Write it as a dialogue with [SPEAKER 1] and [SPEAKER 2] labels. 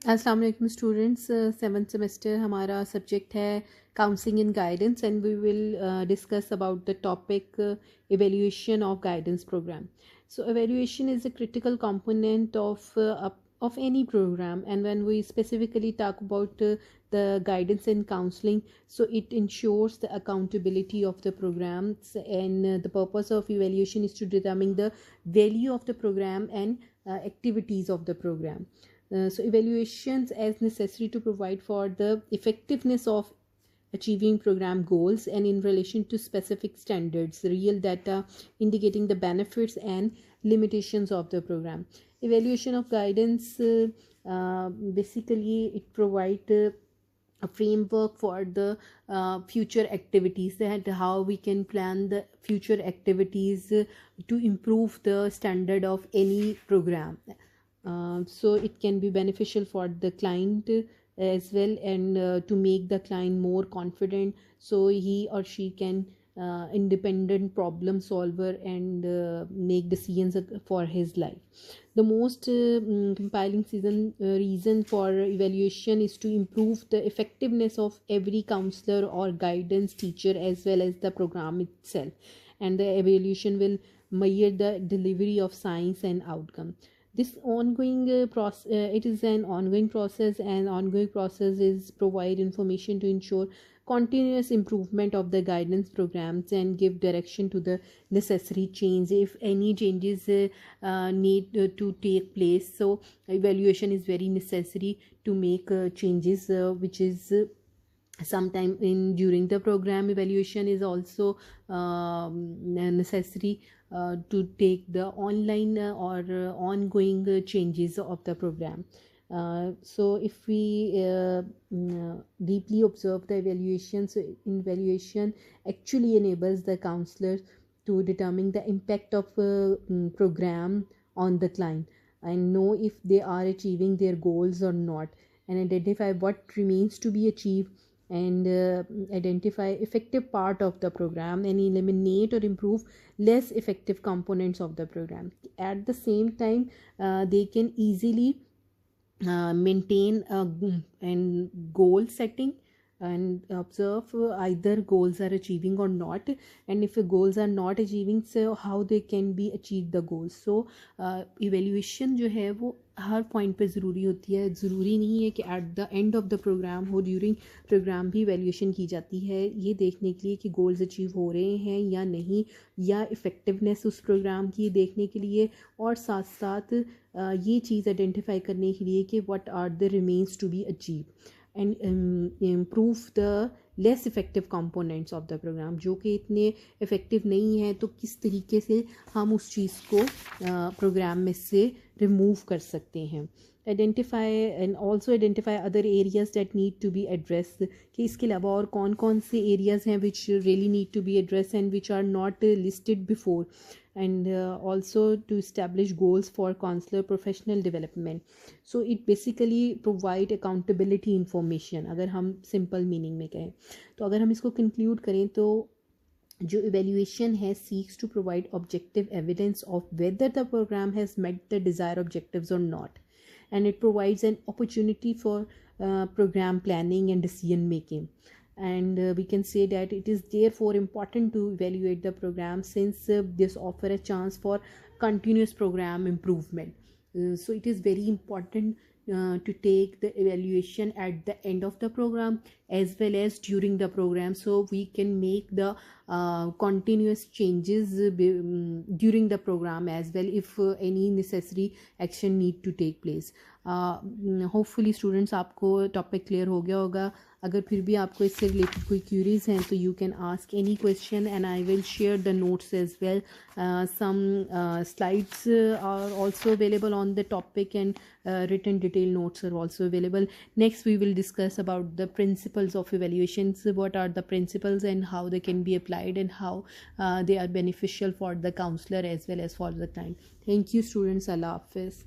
[SPEAKER 1] अस्सलाम वालेकुम students, 7th semester हमारा सब्जेक्ट है counselling and guidance and we will discuss about the topic evaluation of guidance program. So evaluation is a critical component of any program, and when we specifically talk about the guidance and counseling, so it ensures the accountability of the programs, and the purpose of evaluation is to determine the value of the program and activities of the program. So evaluations as necessary to provide for the effectiveness of achieving program goals and in relation to specific standards, real data indicating the benefits and limitations of the program. Evaluation of guidance, basically it provide a framework for the future activities, that how we can plan the future activities to improve the standard of any program. So it can be beneficial for the client as well, and to make the client more confident, so he or she can independent problem solver and make decisions for his life. The most compiling reason for evaluation is to improve the effectiveness of every counselor or guidance teacher as well as the program itself, and the evaluation will measure the delivery of science and outcome. This ongoing it is an ongoing process, and ongoing process is provide information to ensure continuous improvement of the guidance programs and give direction to the necessary change if any changes need to take place. So evaluation is very necessary to make changes, which is sometime in during the program. Evaluation is also necessary to take the online or ongoing changes of the program. So if we deeply observe the evaluation, so evaluation actually enables the counselor to determine the impact of program on the client and know if they are achieving their goals or not, and identify what remains to be achieved, and identify effective part of the program and eliminate or improve less effective components of the program. At the same time, they can easily maintain and goal setting and observe either goals are achieving or not, and if goals are not achieving, so how they can be achieved the goals. So evaluation जो है वो हर point पे ज़रूरी होती है. ज़रूरी नहीं है कि at the end of the programme हो, ड्यूरिंग प्रोग्राम भी वैल्यूएशन की जाती है ये देखने के लिए कि गोल्स अचीव हो रहे हैं या नहीं, या इफ़ेक्टिवनेस उस प्रोग्राम की देखने के लिए, और साथ साथ ये चीज़ आइडेंटिफाई करने के लिए कि what are the remains to be achieve and improve the less effective components of the programme, जो कि इतने इफ़ेक्टिव नहीं है, तो किस तरीके से हम उस चीज़ को प्रोग्राम में से रिमूव कर सकते हैं. Identify and also identify other areas that need to be address, कि इसके अलावा और कौन कौन से एरियाज़ हैं which really need to be address and which are not listed before, and also to establish goals for counselor professional development. So it basically provide accountability information, अगर हम simple meaning में कहें. तो अगर हम इसको conclude करें तो जो evaluation है seeks to provide objective evidence of whether the program has met the desired objectives or not, and it provides an opportunity for program planning and decision making. And we can say that it is therefore important to evaluate the program, since this offer a chance for continuous program improvement. So it is very important to take the evaluation at the end of the program as well as during the program, so we can make the continuous changes during the program as well if any necessary action need to take place. Hopefully students आपको topic clear हो गया होगा. अगर फिर भी आपको इससे related कोई क्यूरीज हैं तो you can ask any question and I will share the notes as well. Some slides are also available on the topic, and written detailed notes are also available. Next we will discuss about the principles of evaluations, what are the principles and how they can be applied, and how they are beneficial for the counselor as well as for the client. Thank you students. Allah Hafiz.